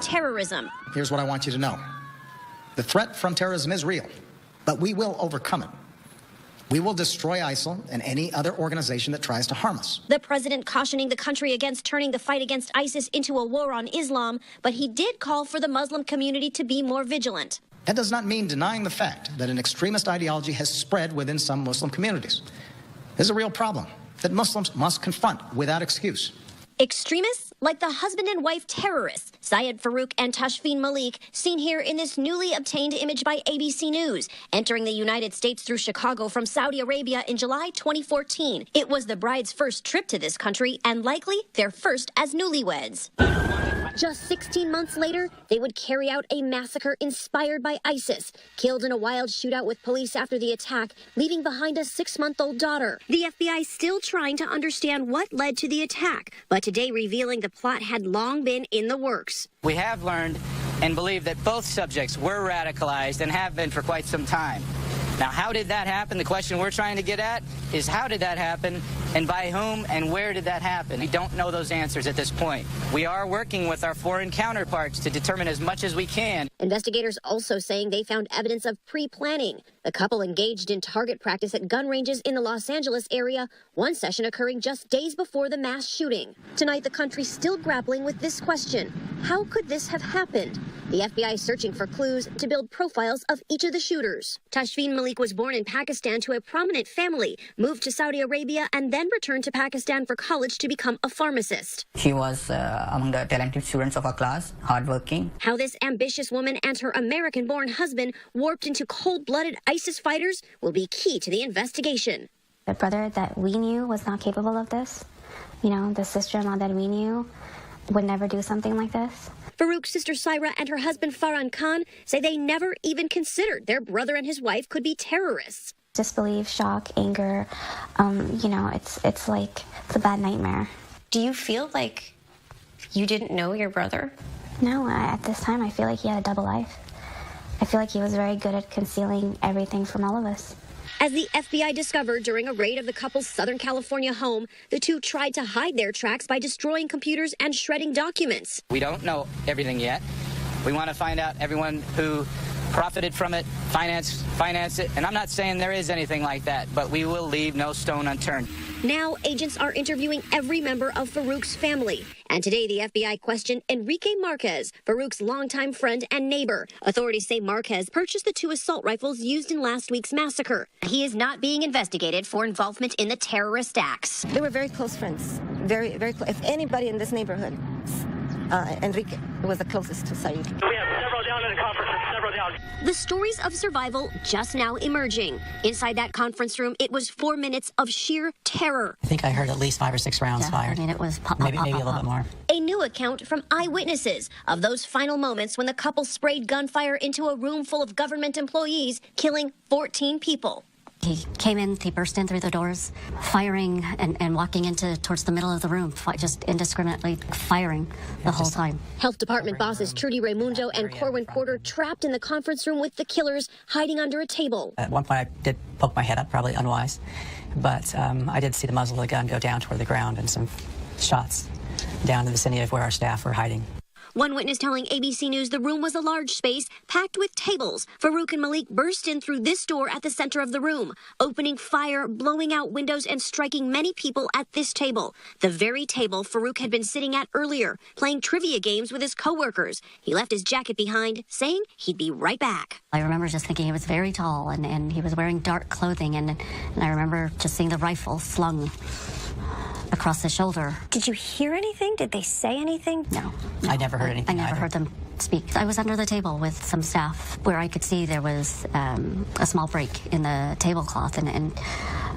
terrorism. Here's what I want you to know. The threat from terrorism is real, but we will overcome it. We will destroy ISIL and any other organization that tries to harm us. The president cautioning the country against turning the fight against ISIS into a war on Islam, but he did call for the Muslim community to be more vigilant. That does not mean denying the fact that an extremist ideology has spread within some Muslim communities. This is a real problem that Muslims must confront without excuse. Extremists like the husband and wife terrorists, Syed Farook and Tashfeen Malik, seen here in this newly obtained image by ABC News, entering the United States through Chicago from Saudi Arabia in July 2014. It was the bride's first trip to this country and likely their first as newlyweds. Just 16 months later, they would carry out a massacre inspired by ISIS, killed in a wild shootout with police after the attack, leaving behind a 6-month-old daughter. The FBI still trying to understand what led to the attack, but today revealing the plot had long been in the works. We have learned and believe that both subjects were radicalized and have been for quite some time. Now, how did that happen? The question we're trying to get at is how did that happen, and by whom, and where did that happen? We don't know those answers at this point. We are working with our foreign counterparts to determine as much as we can. Investigators also saying they found evidence of pre-planning. The couple engaged in target practice at gun ranges in the Los Angeles area, one session occurring just days before the mass shooting. Tonight, the country's still grappling with this question. How could this have happened? The FBI is searching for clues to build profiles of each of the shooters. Tashfeen Malik was born in Pakistan to a prominent family, moved to Saudi Arabia, and then returned to Pakistan for college to become a pharmacist. She was among the talented students of our class, hardworking. How this ambitious woman and her American-born husband warped into cold-blooded ISIS fighters will be key to the investigation. The brother that we knew was not capable of this. You know, the sister-in-law that we knew would never do something like this. Farook's sister Syra and her husband Farhan Khan say they never even considered their brother and his wife could be terrorists. Disbelief, shock, anger, you know, it's a bad nightmare. Do you feel like you didn't know your brother? No, at this time I feel like he had a double life. I feel like he was very good at concealing everything from all of us. As the FBI discovered during a raid of the couple's Southern California home, the two tried to hide their tracks by destroying computers and shredding documents. We don't know everything yet. We want to find out everyone who profited from it, finance it. And I'm not saying there is anything like that, but we will leave no stone unturned. Now, agents are interviewing every member of Farook's family. And today, the FBI questioned Enrique Marquez, Farook's longtime friend and neighbor. Authorities say Marquez purchased the 2 assault rifles used in last week's massacre. He is not being investigated for involvement in the terrorist acts. They were very close friends, very, very close. If anybody in this neighborhood, Enrique was the closest to Saeed. We have several down in the conference room, several down. The stories of survival just now emerging. Inside that conference room, it was 4 minutes of sheer terror. I think I heard at least 5 or 6 rounds fired. I mean, it was maybe a little bit more. A new account from eyewitnesses of those final moments when the couple sprayed gunfire into a room full of government employees, killing 14 people. He came in, he burst in through the doors, firing and walking towards the middle of the room, just indiscriminately firing the whole time. Health Department bosses Trudy Raimundo and Corwin Porter trapped in the conference room with the killers hiding under a table. At one point I did poke my head up, probably unwise, but I did see the muzzle of the gun go down toward the ground and some shots down in the vicinity of where our staff were hiding. One witness telling ABC News the room was a large space packed with tables. Farook and Malik burst in through this door at the center of the room, opening fire, blowing out windows, and striking many people at this table. The very table Farook had been sitting at earlier, playing trivia games with his coworkers. He left his jacket behind, saying he'd be right back. I remember just thinking he was very tall and he was wearing dark clothing, and I remember just seeing the rifle slung across the shoulder. Did you hear anything? Did they say anything? No. I never heard anything. I never either. heard them speak. I was under the table with some staff where I could see there was a small break in the tablecloth, and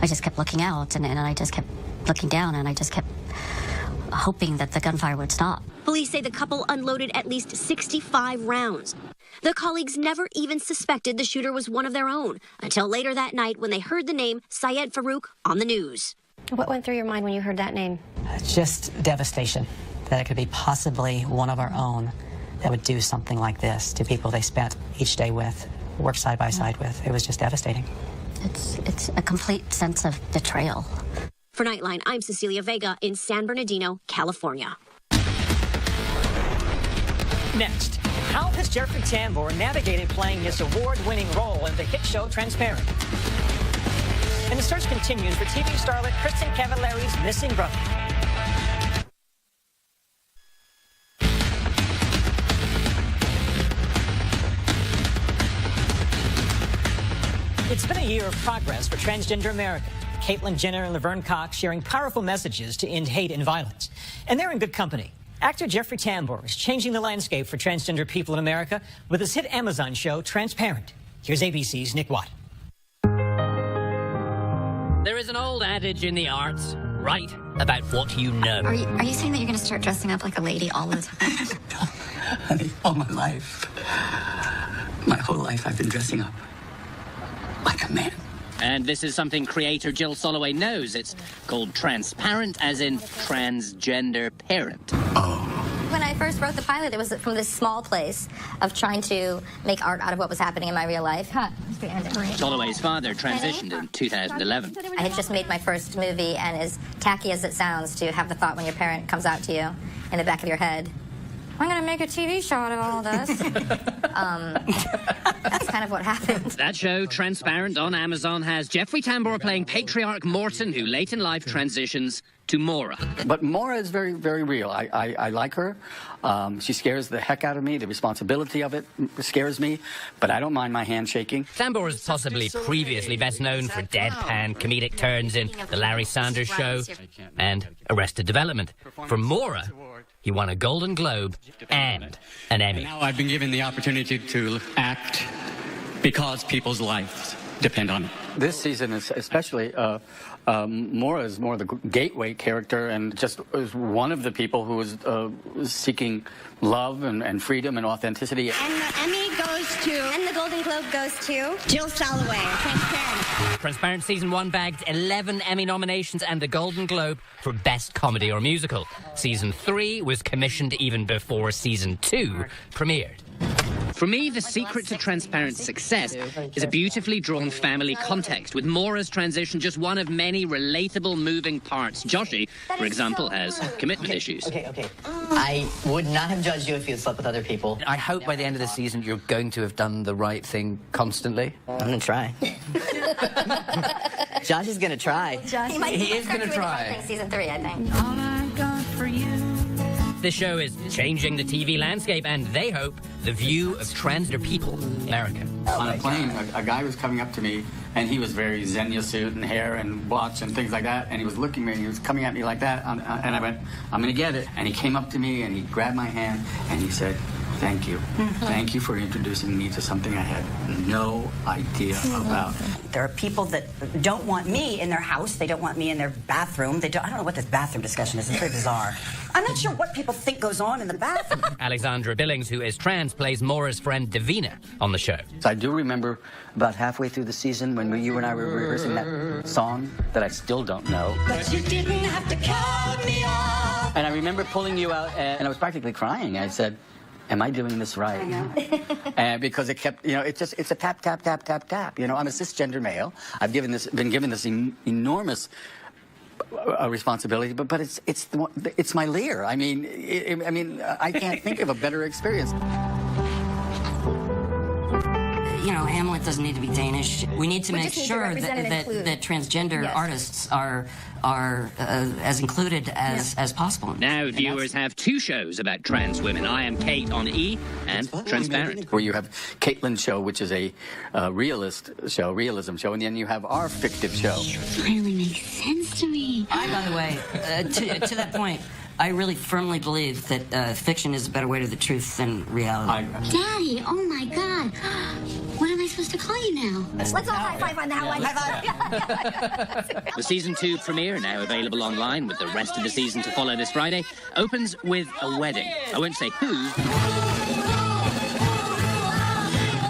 I just kept looking out, and I just kept looking down, and I just kept hoping that the gunfire would stop. Police say the couple unloaded at least 65 rounds. The colleagues never even suspected the shooter was one of their own until later that night when they heard the name Syed Farook on the news. What went through your mind when you heard that name? Just devastation that it could be possibly one of our own that would do something like this to people they spent each day with, worked side by side with. It was just devastating. It's a complete sense of betrayal. For Nightline, I'm Cecilia Vega in San Bernardino, California. Next, how has Jeffrey Tambor navigated playing his award-winning role in the hit show Transparent? And the search continues for TV starlet Kristen Cavallari's missing brother. It's been a year of progress for transgender America. Caitlyn Jenner and Laverne Cox sharing powerful messages to end hate and violence. And they're in good company. Actor Jeffrey Tambor is changing the landscape for transgender people in America with his hit Amazon show, Transparent. Here's ABC's Nick Watt. There is an old adage in the arts, write about what you know. Are you saying that you're going to start dressing up like a lady all the time? Honey, all my life, my whole life I've been dressing up like a man. And this is something creator Jill Soloway knows. It's called transparent, as in transgender parent. Oh. When I first wrote the pilot, it was from this small place of trying to make art out of what was happening in my real life. Soloway's father transitioned in 2011. I had just made my first movie, and as tacky as it sounds to have the thought when your parent comes out to you in the back of your head, I'm going to make a TV show out of all this. That's kind of what happened. That show, Transparent, on Amazon, has Jeffrey Tambor playing patriarch Morton, who late in life transitions to Maura. But Maura is very, very real. I like her. She scares the heck out of me. The responsibility of it scares me, but I don't mind my hand shaking. Tambor is possibly previously best known for deadpan comedic turns in The Larry Sanders Show and Arrested Development. For Maura, he won a Golden Globe and an Emmy. Now I've been given the opportunity to act because people's lives depend on it. This season is especially, Maura is more the gateway character and just is one of the people who is seeking love and freedom and authenticity. And the Emmy goes to, and the Golden Globe goes to Jill Soloway, Transparent. Transparent Season 1 bagged 11 Emmy nominations and the Golden Globe for Best Comedy or Musical. Season 3 was commissioned even before Season 2 premiered. For me, the secret to Transparent's success is a beautifully drawn family context, with Maura's transition just one of many relatable moving parts. Joshi, for example, has commitment issues. Okay. I would not have judged you if you had slept with other people. I hope by the end of the season you're going to have done the right thing constantly. I'm going to try. Josh is going to try. He is going to try. Season 3, I think. All I've got for you. This show is changing the TV landscape, and they hope the view of transgender people in America. On a plane, a guy was coming up to me, and he was very Xenia suit and hair and watch and things like that, and he was looking at me, and he was coming at me like that, and I went, I'm going to get it. And he came up to me, and he grabbed my hand, and he said, thank you. Thank you for introducing me to something I had no idea about. There are people that don't want me in their house. They don't want me in their bathroom. I don't know what this bathroom discussion is. It's very bizarre. I'm not sure what people think goes on in the bathroom. Alexandra Billings, who is trans, plays Maura's friend Davina on the show. I do remember about halfway through the season when you and I were rehearsing that song that I still don't know. But you didn't have to cut me off. And I remember pulling you out, and I was practically crying. I said, am I doing this right? I know. Because it kept, it's a tap, tap, tap, tap, tap. I'm a cisgender male. I've been given this enormous responsibility, but it's my Lear. I mean, I can't think of a better experience. Hamlet doesn't need to be Danish. We need to make sure that transgender artists are as included as possible. Now viewers have two shows about trans women. I Am Kate on E! And Transparent. Where you have Caitlyn's show, which is a realism show, and then you have our fictive show. You finally make sense to me. By the way, to that point, I really firmly believe that fiction is a better way to the truth than reality. Daddy, oh my God. What am I supposed to call you now? Let's all high five on the Hawaii. The Season 2 premiere, now available online with the rest of the season to follow this Friday, opens with a wedding. I won't say who,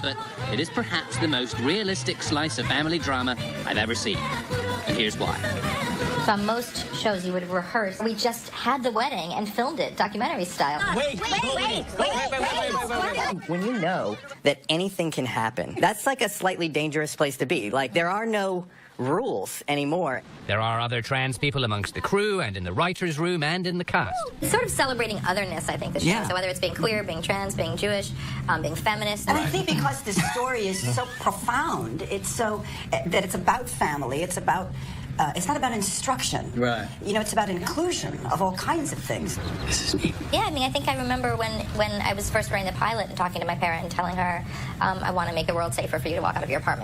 but it is perhaps the most realistic slice of family drama I've ever seen. And here's why. So on most shows you would rehearse. We just had the wedding and filmed it, documentary style. Wait. When you know that anything can happen, that's like a slightly dangerous place to be. Like, there are no rules anymore. There are other trans people amongst the crew and in the writer's room and in the cast. It's sort of celebrating otherness, I think, the show. Yeah. So whether it's being queer, being trans, being Jewish, being feminist. And I think because the story is so profound, it's so that it's about family, it's about it's not about instruction. Right. You know, it's about inclusion of all kinds of things. This is neat. Yeah, I mean, I think I remember when I was first writing the pilot and talking to my parent and telling her, I want to make the world safer for you to walk out of your apartment.